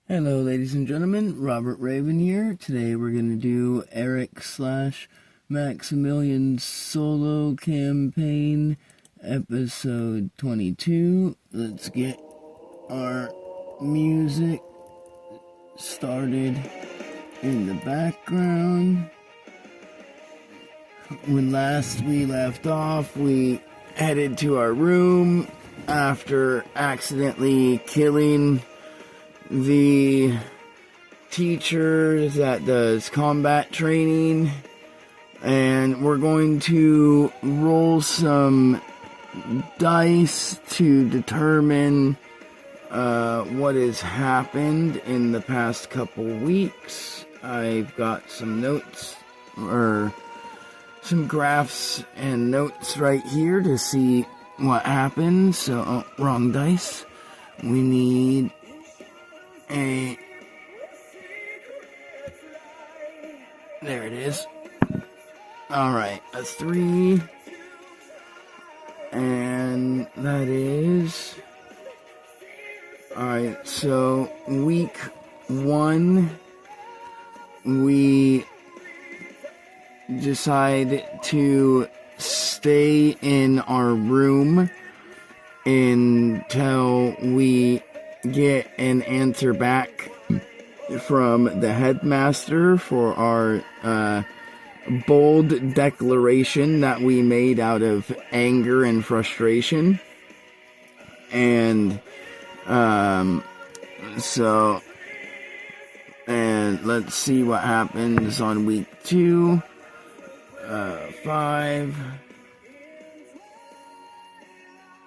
Hello ladies and gentlemen, Robert Raven here. Today we're going to do Eric / Maximilian solo campaign episode 22. Let's get our music started in the background. When last we left off, we headed to our room after accidentally killing the teacher that does combat training, and we're going to roll some dice to determine what has happened in the past couple weeks. I've got some notes or some graphs and notes right here to see what happened. So, wrong dice. We need there it is. Alright, a 3. And that is... Alright, so week 1, we decide to stay in our room until we get an answer back from the headmaster for our bold declaration that we made out of anger and frustration. And so, and let's see what happens on week 2. 5.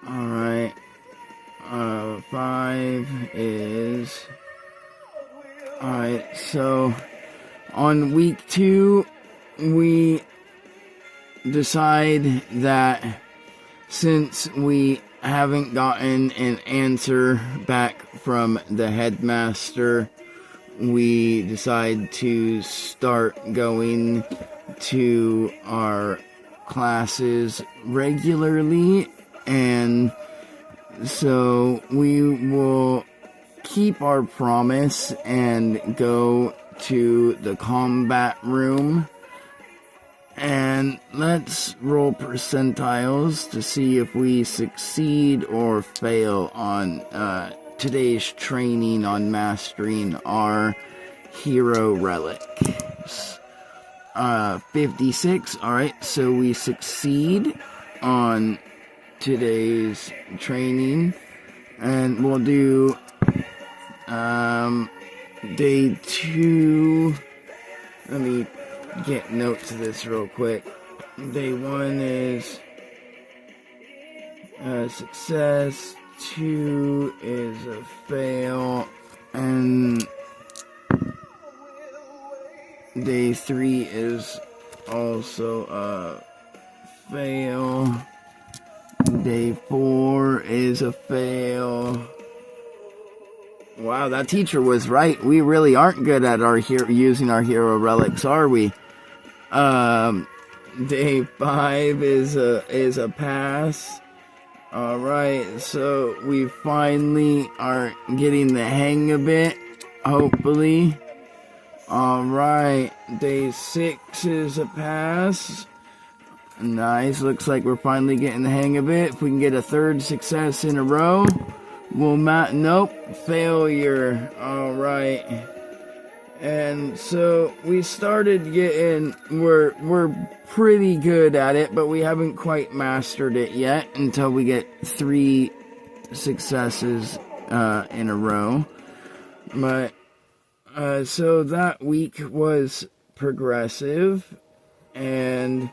Alright. 5 is... Alright, so on week 2, we decide that since we haven't gotten an answer back from the headmaster, we decide to start going to our classes regularly, and so we will keep our promise and go to the combat room. And let's roll percentiles to see if we succeed or fail on today's training on mastering our hero relics. 56. Alright, so we succeed on today's training, and we'll do day 2. Let me get notes of this real quick. Day 1 is success, 2 is a fail, and day 3 is also a fail. Day 4 is a fail. Wow, that teacher was right. We really aren't good at using our hero relics, are we? Day 5 is a pass. Alright, so we finally are getting the hang of it, hopefully. Alright, day 6 is a pass. Nice, looks like we're finally getting the hang of it. If we can get a 3rd success in a row, we'll nope, failure. Alright. And so we started getting, we're pretty good at it, but we haven't quite mastered it yet until we get 3 successes in a row. But so that week was progressive, and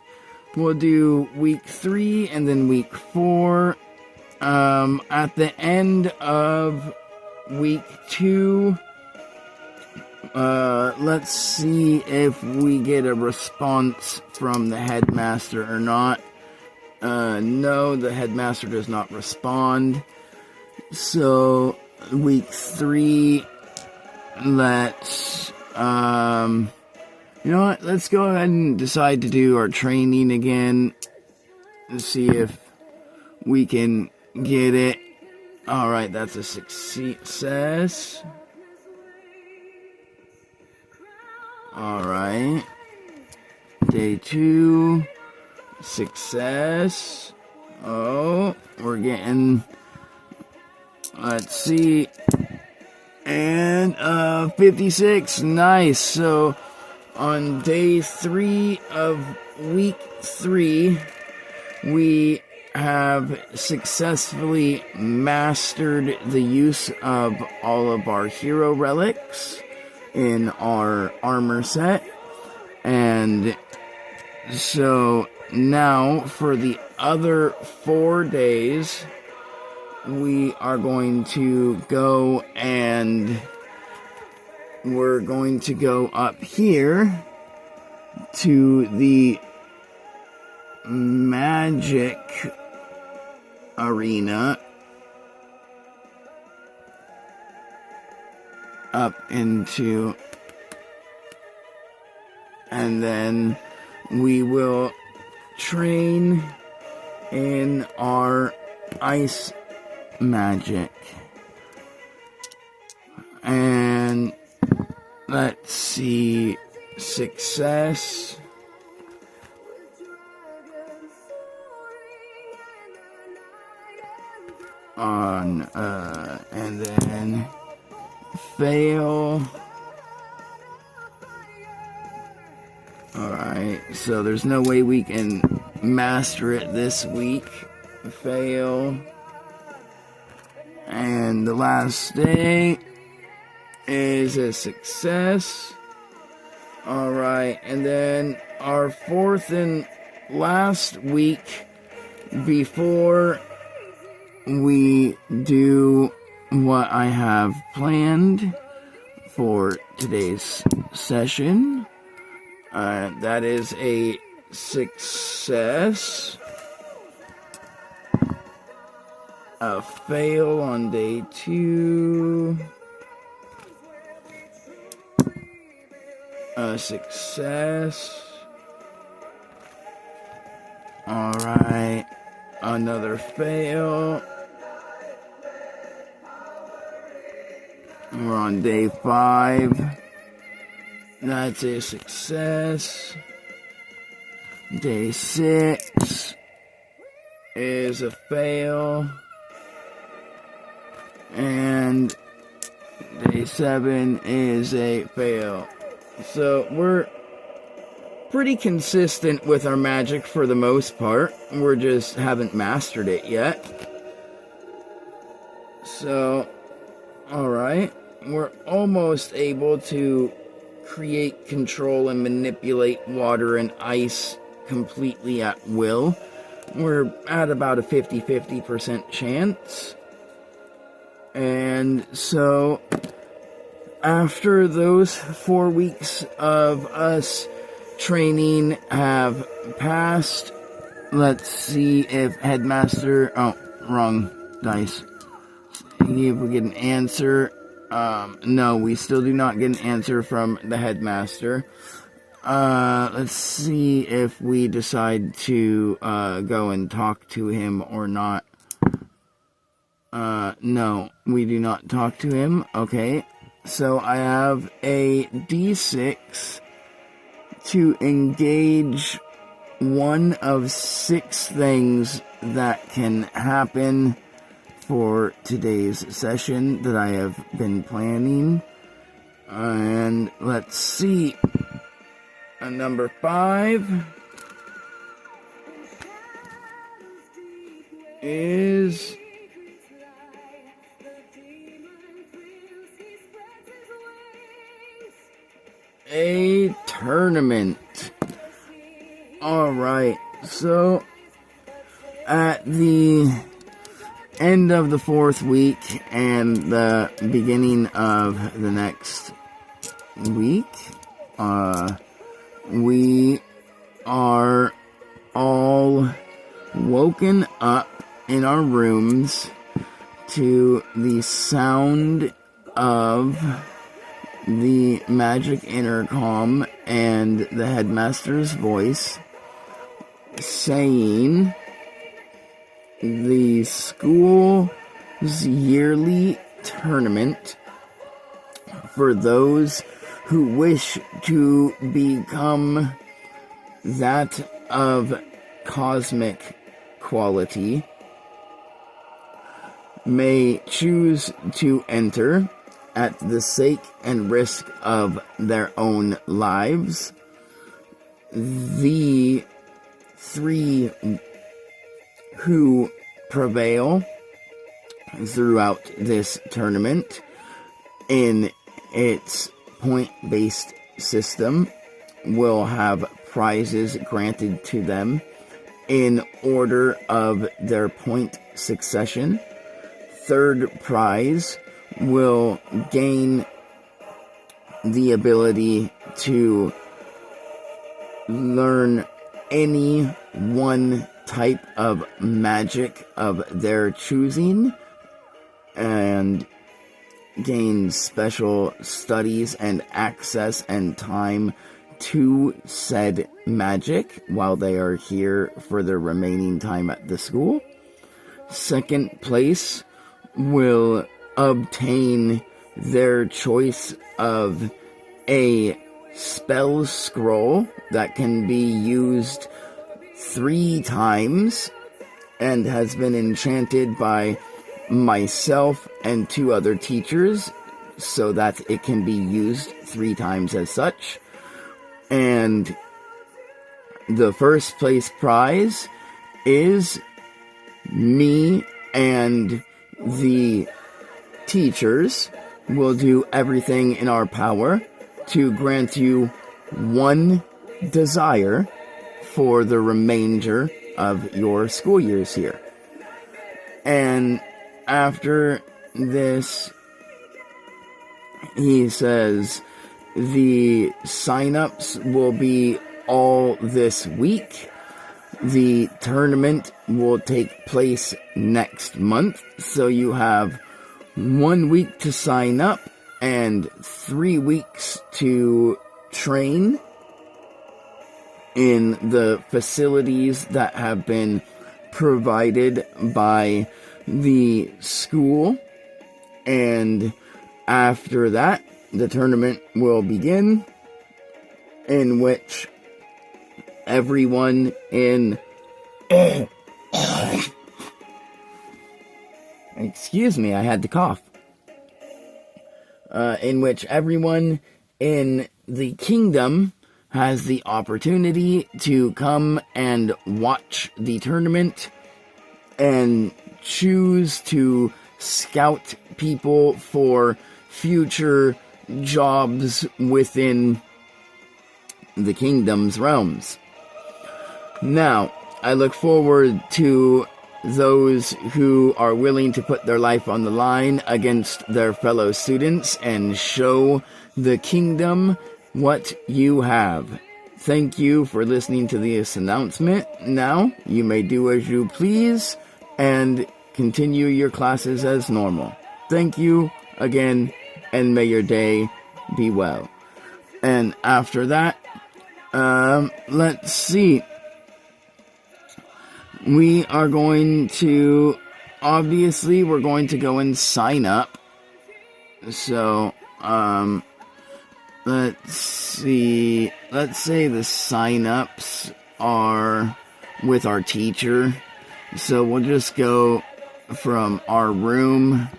we'll do week 3 and then week 4. At the end of week 2, let's see if we get a response from the headmaster or not. No, the headmaster does not respond. So, week 3, let's, you know what, let's go ahead and decide to do our training again and see if we can get it. Alright, that's a success. Alright. Day 2. Success. Oh, we're getting... Let's see. And 56. Nice. So on day 3 of week 3, we have successfully mastered the use of all of our hero relics in our armor set. And so now for the other 4 days, we are going to go and we're going to go up here to the magic arena up into, and then we will train in our ice magic. And let's see, success. On and then fail. Alright, so there's no way we can master it this week. Fail. And the last day is a success. Alright, and then our 4th and last week before we do what I have planned for today's session. That is a success. A fail on day 2. A success. Alright. Another fail. We're on day 5. That's a success. Day 6 is a fail. And day 7 is a fail. So we're pretty consistent with our magic for the most part. We're just haven't mastered it yet. So, alright. We're almost able to create, control, and manipulate water and ice completely at will. We're at about a 50-50% chance. And so, after those 4 weeks of us training have passed, let's see if Headmaster... Oh, wrong dice. See if we get an answer. No, we still do not get an answer from the Headmaster. Let's see if we decide to go and talk to him or not. No, we do not talk to him. Okay, so I have a D6 to engage one of 6 things that can happen for today's session that I have been planning. And let's see. Number 5 is a tournament. Alright, so at the end of the 4th week and the beginning of the next week, we are all woken up in our rooms to the sound of the magic intercom and the headmaster's voice saying the school's yearly tournament for those who wish to become that of cosmic quality may choose to enter at the sake and risk of their own lives. The 3 who prevail throughout this tournament in its point-based system will have prizes granted to them in order of their point succession. 3rd prize will gain the ability to learn any one type of magic of their choosing and gain special studies and access and time to said magic while they are here for their remaining time at the school. 2nd place will obtain their choice of a spell scroll that can be used 3 times and has been enchanted by myself and 2 other teachers so that it can be used 3 times as such. And the 1st place prize is me and the teachers will do everything in our power to grant you 1 desire for the remainder of your school years here. And after this, he says the sign-ups will be all this week. The tournament will take place next month, so you have 1 week to sign up and 3 weeks to train in the facilities that have been provided by the school. And after that, the tournament will begin, in which everyone in excuse me, I had to cough. In which everyone in the kingdom has the opportunity to come and watch the tournament and choose to scout people for future jobs within the kingdom's realms. Now, I look forward to those who are willing to put their life on the line against their fellow students and show the kingdom what you have. Thank you for listening to this announcement. Now, you may do as you please and continue your classes as normal. Thank you again, and may your day be well. And after that, let's see. We are going to, obviously, we're going to go and sign up. So, let's see. Let's say the sign-ups are with our teacher. So we'll just go from our room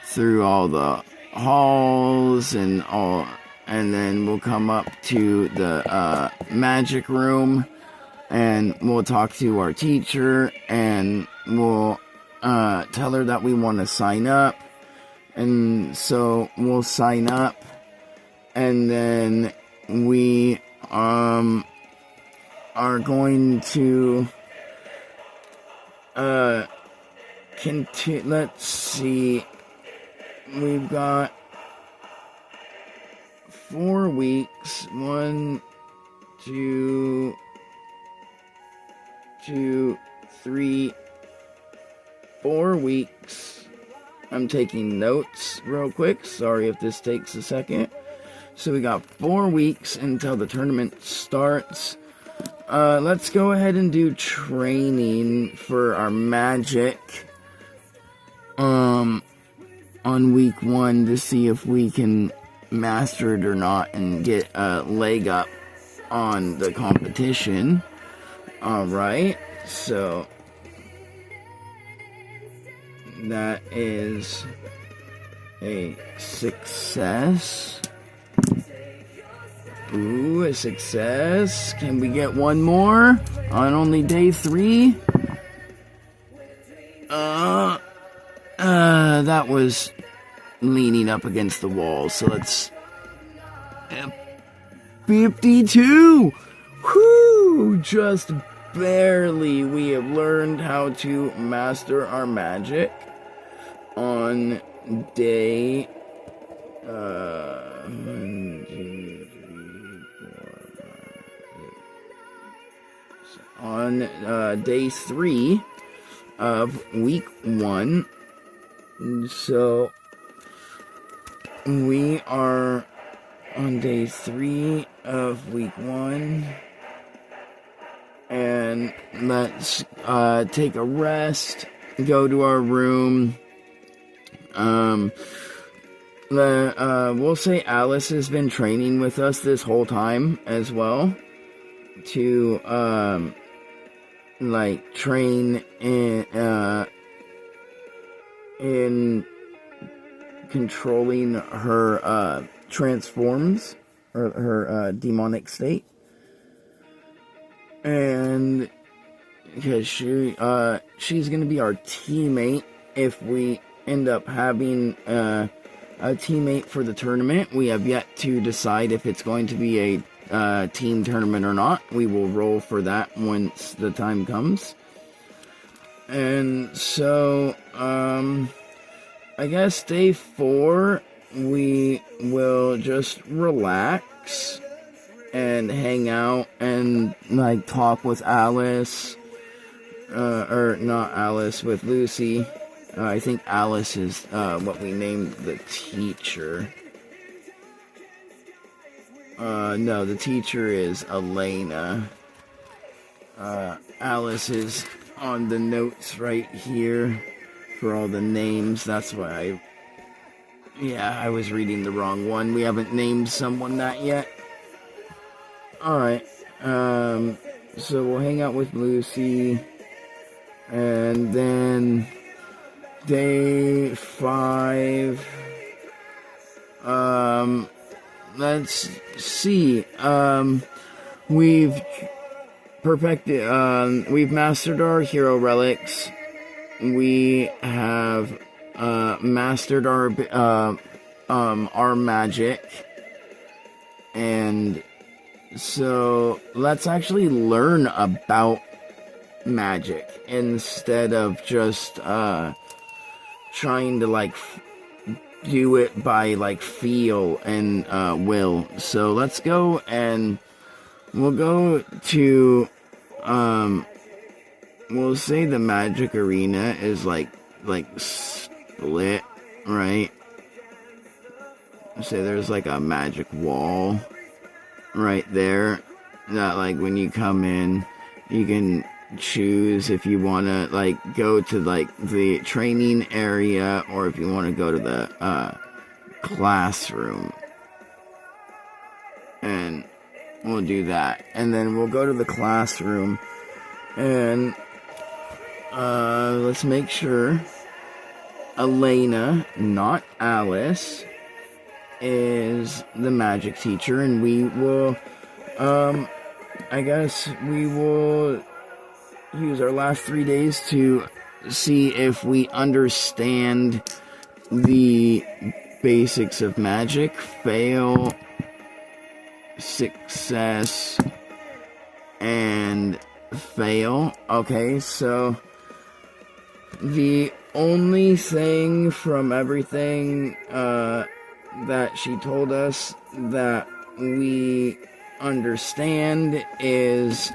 through all the halls and all, and then we'll come up to the magic room. And we'll talk to our teacher, and we'll tell her that we want to sign up. And so we'll sign up, and then we are going to continue. Let's see. We've got 4 weeks. 1, 2, 3, 4 weeks. I'm taking notes real quick. Sorry if this takes a second. So we got 4 weeks until the tournament starts. Let's go ahead and do training for our magic on week 1 to see if we can master it or not and get a leg up on the competition. Alright, so that is a success. Ooh, a success. Can we get one more on only day 3? That was leaning up against the wall, so let's... 52! Whoo! Just barely we have learned how to master our magic on day... 1, 2, 3, 4, 5, 6. On day 3 of week 1. So we are on day 3 of week 1, and let's take a rest, go to our room. We'll say Alice has been training with us this whole time as well to like train in controlling her transforms, or her demonic state, and because she's gonna be our teammate if we end up having a teammate for the tournament. We have yet to decide if it's going to be a team tournament or not. We will roll for that once the time comes. And so, I guess day 4, we will just relax and hang out and, like, talk with Alice, or not Alice, with Lucy. I think Alice is, what we named the teacher. No, the teacher is Elena. Alice is on the notes right here for all the names. That's why I was reading the wrong one. We haven't named someone that yet. Alright, so we'll hang out with Lucy, and then day 5, let's see, we've perfected, we've mastered our hero relics. We have mastered our magic, and so let's actually learn about magic instead of just trying to like do it by like feel and will. So let's go, and we'll go to we'll say the magic arena is like split, right? Say there's like a magic wall right there that, like, when you come in, you can choose if you want to like go to like the training area, or if you want to go to the classroom, and we'll do that. And then we'll go to the classroom, and let's make sure Elena, not Alice, is the magic teacher, and we will I guess we will use our last 3 days to see if we understand the basics of magic. Fail, success, and fail. Okay, so the only thing from everything that she told us that we understand is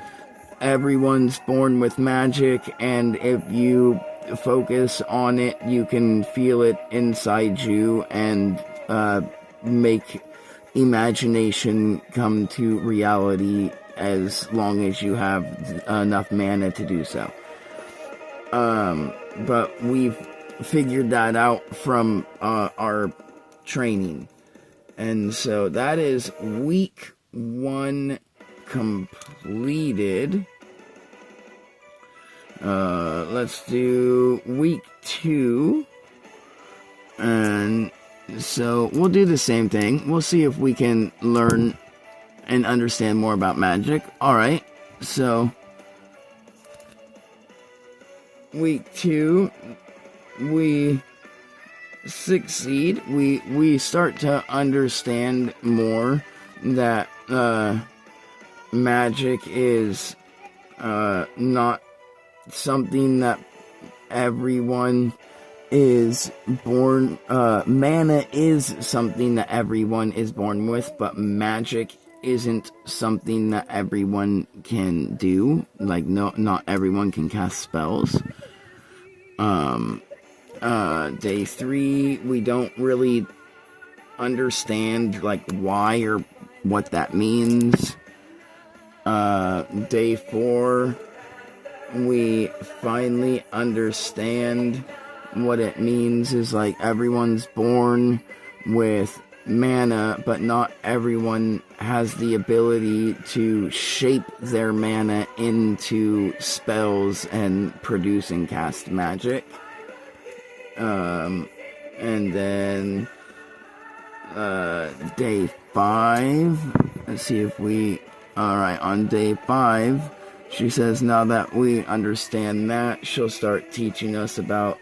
everyone's born with magic, and if you focus on it, you can feel it inside you and make imagination come to reality as long as you have enough mana to do so. But we've figured that out from our training. And so that is week 1 completed. Let's do week 2. And so we'll do the same thing. We'll see if we can learn and understand more about magic. Alright, so week 2, we succeed. We start to understand more that magic is not something that everyone is born. Mana is something that everyone is born with, but magic isn't something that everyone can do. Like, not everyone can cast spells. Day 3, we don't really understand, like, why or what that means. Day 4, we finally understand what it means is, like, everyone's born with mana, but not everyone has the ability to shape their mana into spells and produce and cast magic. And then day 5, let's see if we, alright, on day 5, she says now that we understand that, she'll start teaching us about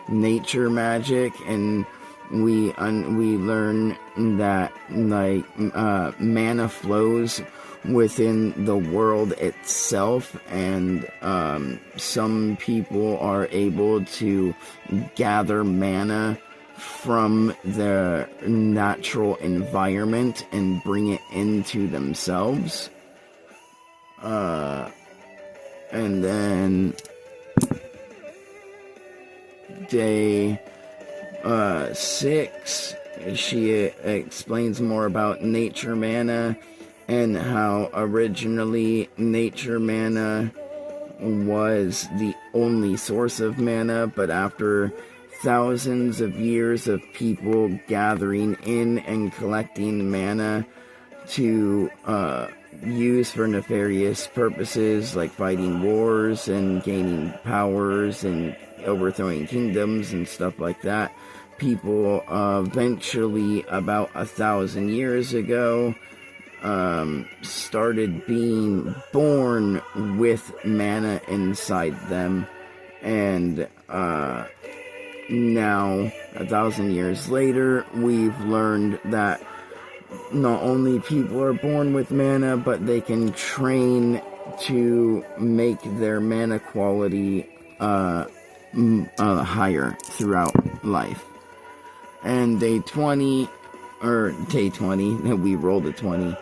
nature magic, and we learn that, like, mana flows within the world itself, and some people are able to gather mana from their natural environment and bring it into themselves. And then day 6, she explains more about nature mana and how originally nature mana was the only source of mana, but after thousands of years of people gathering in and collecting mana to use for nefarious purposes like fighting wars and gaining powers and overthrowing kingdoms and stuff like that, people eventually, about 1,000 years ago, started being born with mana inside them. And now, 1,000 years later, we've learned that not only people are born with mana, but they can train to make their mana quality higher throughout life. And day 20, we rolled a 20.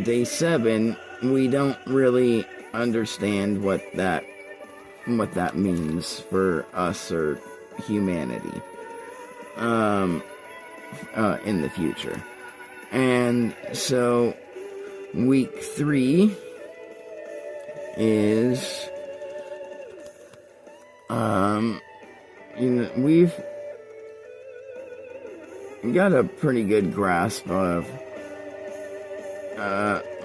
Day 7, we don't really understand what that means for us or humanity in the future. And so week 3 is we've got a pretty good grasp of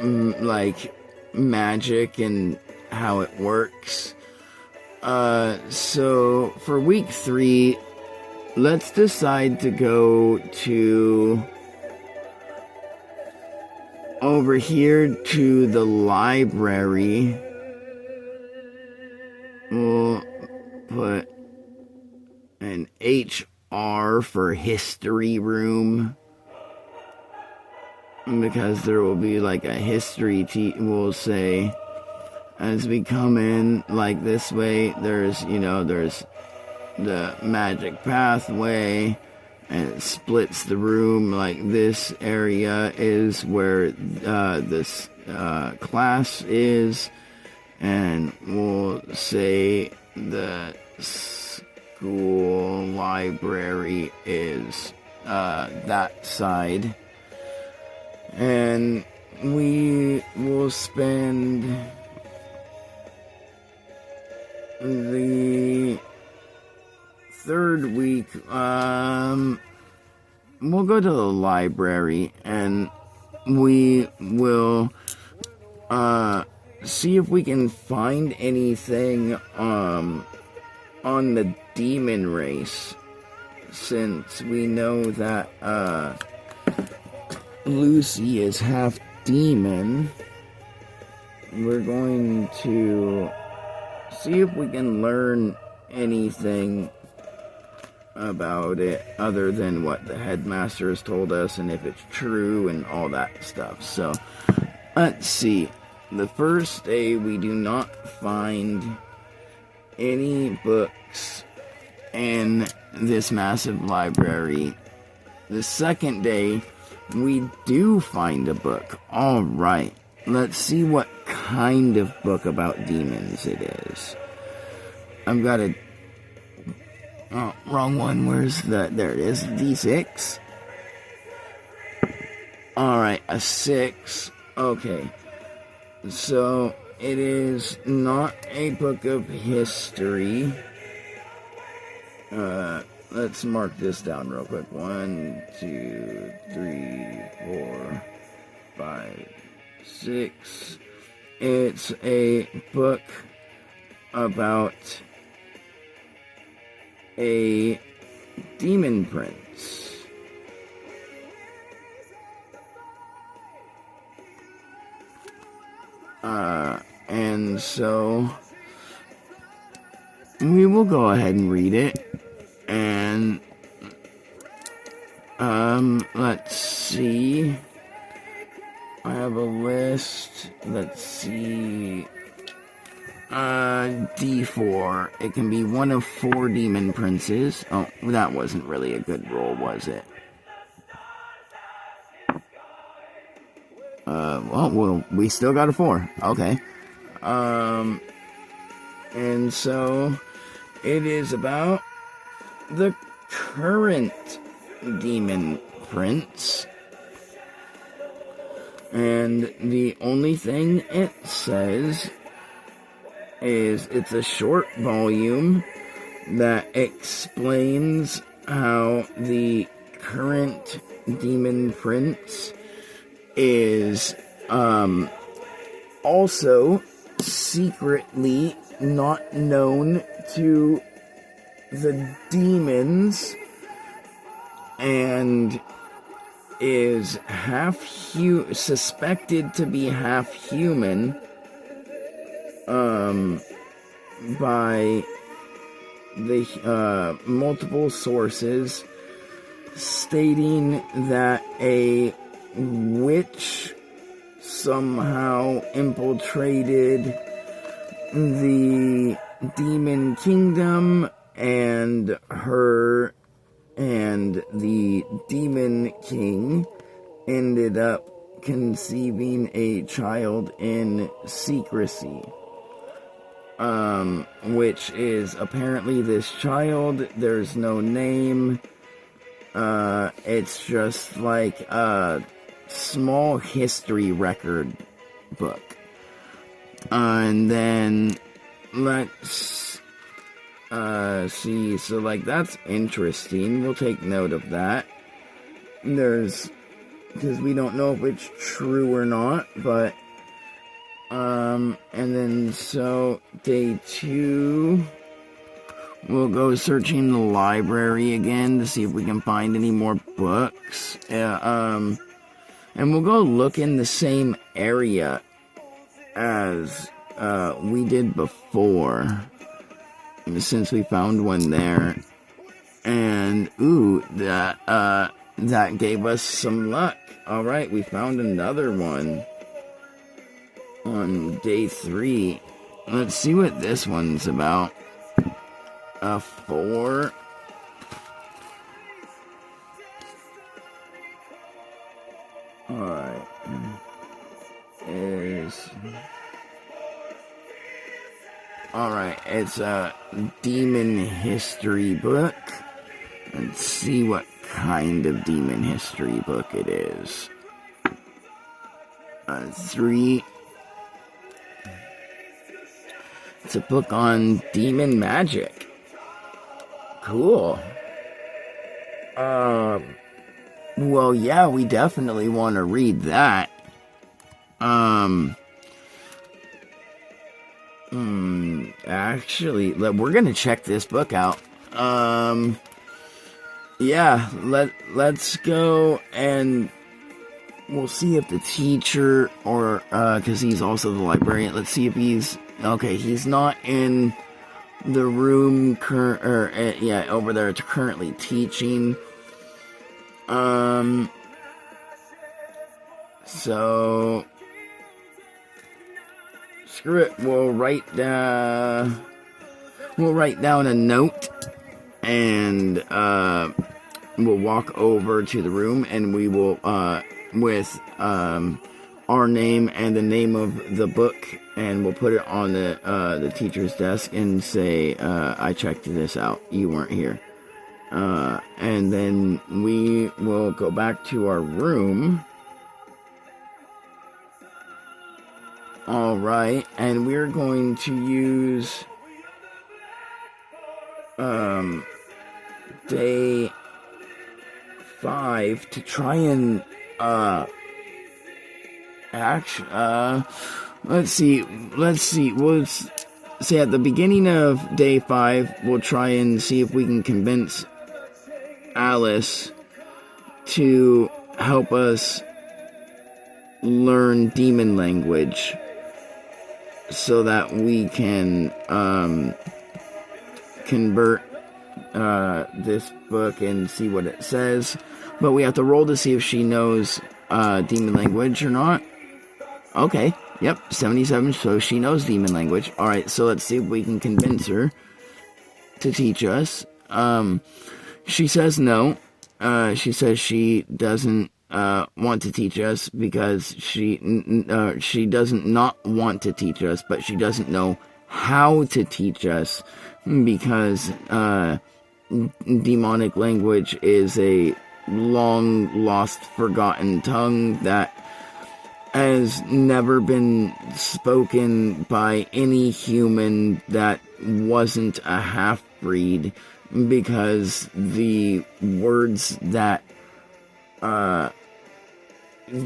like magic and how it works. So for week 3, let's decide to go to over here to the library. We'll put an HR for history room, because there will be like a history we'll say as we come in, like this way, there's the magic pathway, and it splits the room. Like this area is where this class is, and we'll say the school library is that side. And we will spend the 3rd week we'll go to the library and we will see if we can find anything on the demon race, since we know that Lucy is half demon. We're going to see if we can learn anything about it other than what the headmaster has told us, and if it's true and all that stuff. So let's see. The first day we do not find any books in this massive library. The second day we do find a book. Alright, let's see what kind of book about demons it is. I've got a... Oh, wrong one. Where's the... There it is. D6. Alright, a 6. Okay. So, it is not a book of history. Let's mark this down real quick. 1, 2, 3, 4, 5, 6. It's a book about a demon prince. And so we will go ahead and read it. And let's see. I have a list. Let's see. D4. It can be one of 4 demon princes. Oh, that wasn't really a good roll, was it? Well, we still got a 4. Okay. And so it is about the current demon prince. And the only thing it says is it's a short volume that explains how the current demon prince is also secretly not known to the demons and is suspected to be half human by the multiple sources stating that a witch somehow infiltrated the demon kingdom, and her and the demon king ended up conceiving a child in secrecy. Which is apparently this child. There's no name. It's just like a small history record book. And then let's see. So like that's interesting. We'll take note of that. Because we don't know if it's true or not, but and then so day 2 we'll go searching the library again to see if we can find any more books. And we'll go look in the same area as we did before, since we found one there. And ooh, that gave us some luck. Alright, we found another one on day 3. Let's see what this one's about. A 4. Alright. Alright, it's a demon history book. Let's see what kind of demon history book it is. 3. It's a book on demon magic. Cool. Well, yeah, we definitely want to read that. Actually, we're gonna check this book out. Yeah, let's go and we'll see if the teacher or, cause he's also the librarian, let's see if okay, he's not in the room over there currently teaching. So screw it. We'll write down a note, and we'll walk over to the room, and we will with our name and the name of the book, and we'll put it on the teacher's desk and say, I checked this out. You weren't here. And then we will go back to our room. Alright, and we're going to use day 5 to try and let's see, we'll say at the beginning of day 5 we'll try and see if we can convince Alice to help us learn demon language so that we can convert this book and see what it says. But we have to roll to see if she knows demon language or not. Okay, yep, 77, so she knows demon language. Alright, so let's see if we can convince her to teach us. She says no. She says she doesn't want to teach us because she doesn't not want to teach us, but she doesn't know how to teach us because demonic language is a long lost, forgotten tongue that has never been spoken by any human that wasn't a half-breed, because the words that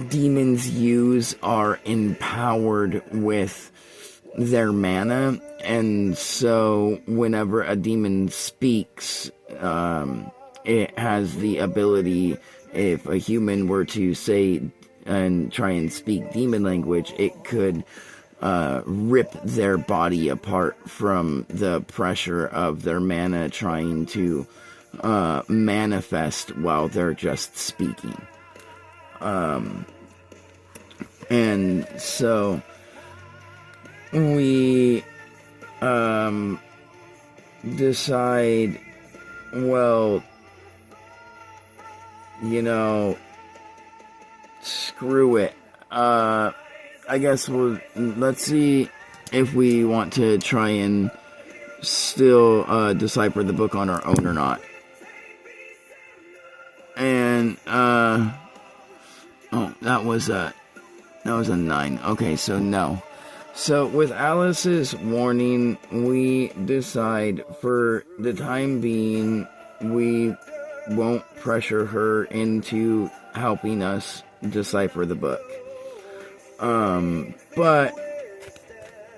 demons use are empowered with their mana, and so whenever a demon speaks, it has the ability, if a human were to say and try and speak demon language, it could rip their body apart from the pressure of their mana trying to manifest while they're just speaking. And so we decide, well, screw it. I guess let's see if we want to try and still decipher the book on our own or not. And oh, that was a 9. Okay, so no. So with Alice's warning, we decide for the time being we won't pressure her into helping us decipher the book. But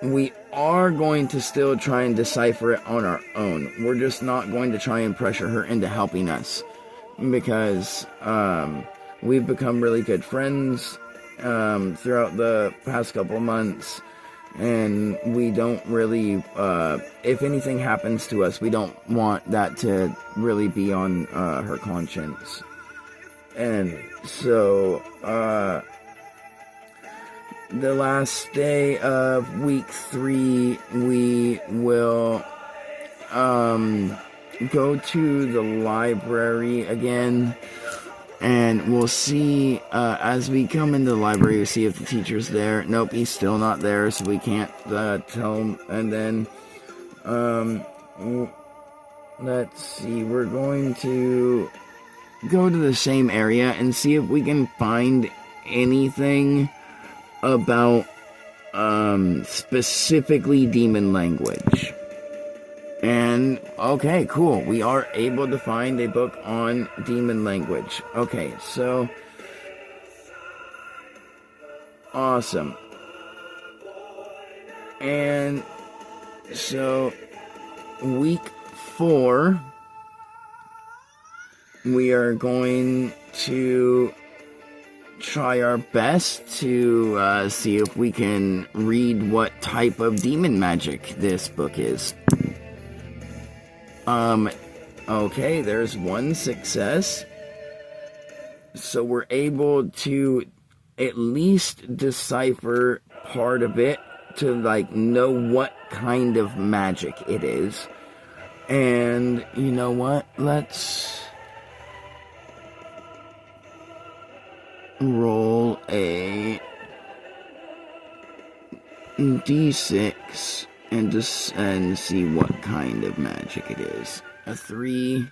we are going to still try and decipher it on our own. We're just not going to try and pressure her into helping us, because we've become really good friends throughout the past couple months, and we don't really, if anything happens to us, we don't want that to really be on her conscience. And so the last day of week 3, we will go to the library again, and we'll see, as we come into the library, we'll see if the teacher's there. Nope, he's still not there, so we can't tell him. And then let's see, we're going to go to the same area and see if we can find anything about specifically demon language. And, okay, cool. We are able to find a book on demon language. Okay, so... awesome. And so, week 4, we are going to try our best to see if we can read what type of demon magic this book is. Okay, there's one success. So we're able to at least decipher part of it to, like, know what kind of magic it is. And, you know what? Let's roll a d6 and see what kind of magic it is. A 3.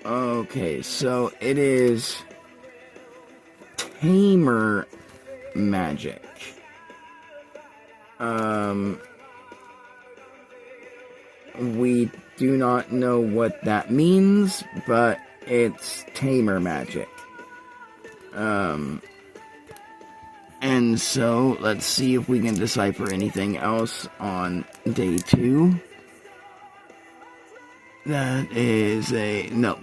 Okay, so it is tamer magic. We do not know what that means, but it's tamer magic. And so let's see if we can decipher anything else on day 2. That is a, no,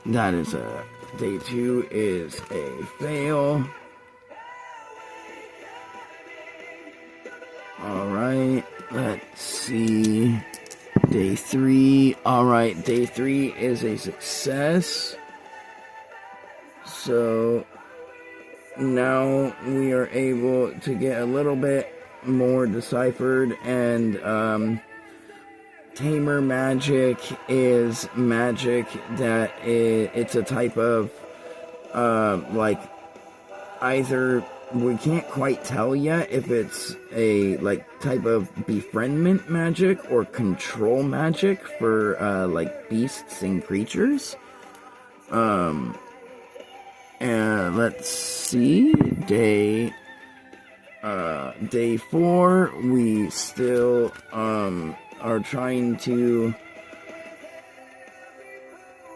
that is a, day 2 is a fail. Alright, let's see. Day 3. Alright, day 3 is a success. So now we are able to get a little bit more deciphered, and tamer magic is magic that it's a type of like, either, we can't quite tell yet if it's a, like, type of befriendment magic or control magic for like beasts and creatures. And let's see, day 4, we still are trying to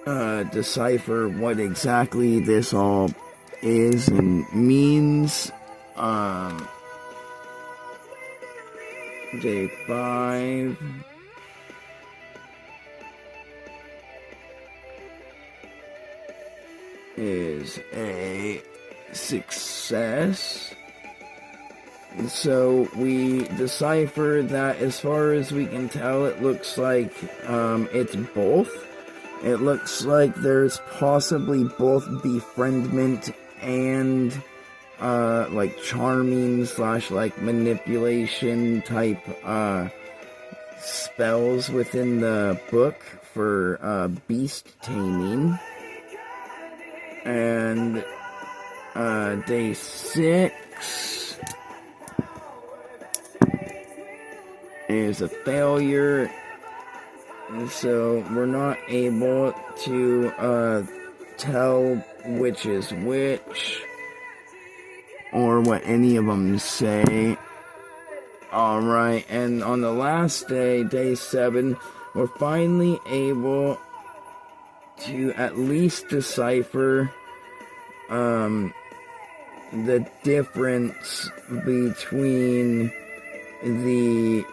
decipher what exactly this all is and means. Day 5. Is a success. So we decipher that, as far as we can tell, it looks like it's both. It looks like there's possibly both befriendment and like charming / like manipulation type spells within the book for beast taming. And day 6 is a failure, so we're not able to tell which is which or what any of them say. Alright, and on the last day, day 7, we're finally able to at least decipher the difference between the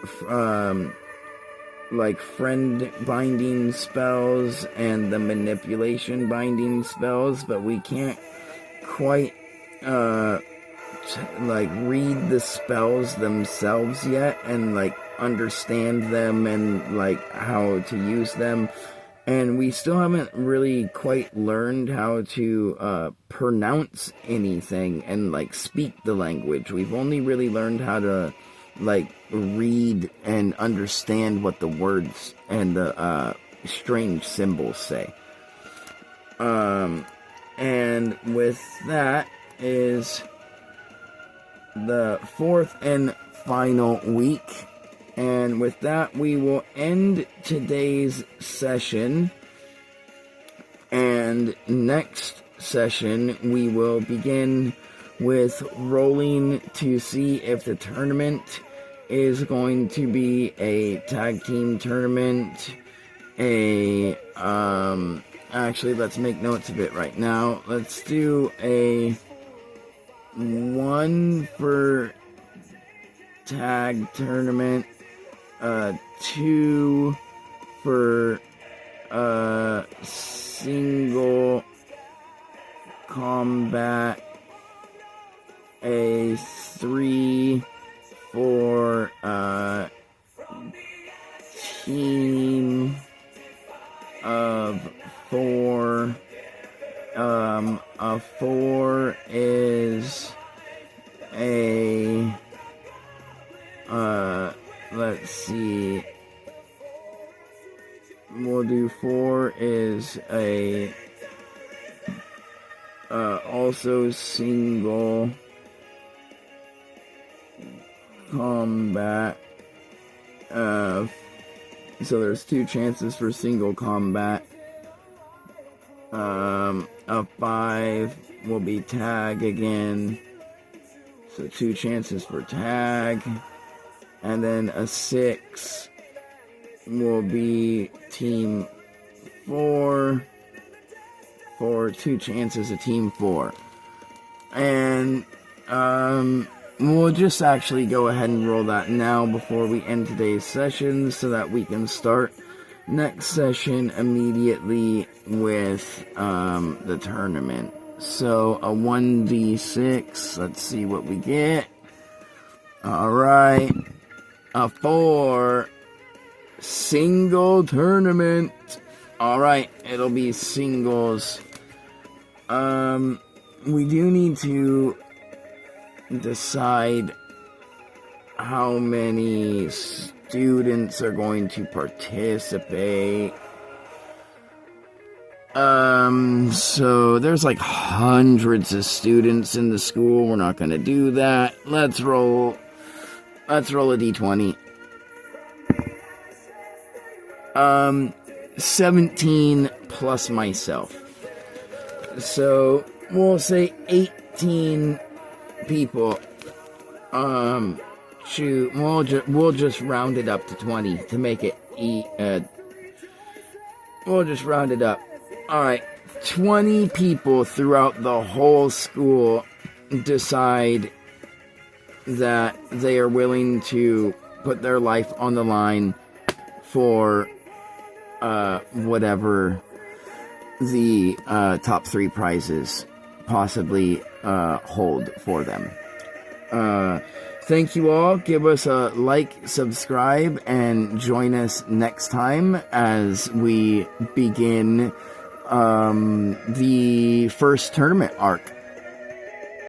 like friend binding spells and the manipulation binding spells, but we can't quite like read the spells themselves yet and like understand them and like how to use them. And we still haven't really quite learned how to pronounce anything and like speak the language. We've only really learned how to like read and understand what the words and the strange symbols say. And with that is the 4th and final week. And with that, we will end today's session. And next session, we will begin with rolling to see if the tournament is going to be a tag team tournament, actually, let's make notes of it right now. Let's do a 1 for tag tournament, 2 for single combat, a 3 for team of 4. A 4 is a let's see, we'll do 4 is a also single combat, so there's 2 chances for single combat. A 5 will be tag again, so 2 chances for tag, and then a 6 will be team 4 for 2 chances of team 4. And we'll just actually go ahead and roll that now before we end today's session, so that we can start next session immediately with the tournament. So a 1d6, let's see what we get. Alright, a 4, single tournament. Alright, it'll be singles. We do need to decide how many students are going to participate. So there's like hundreds of students in the school. We're not going to do that. Let's roll a d20. 17 plus myself. So we'll say 18 people. Shoot, we'll just round it up to 20 to make it we'll just round it up. Alright, 20 people throughout the whole school decide that they are willing to put their life on the line for whatever the top 3 prizes possibly hold for them. Thank you all. Give us a like, subscribe, and join us next time as we begin the first tournament arc.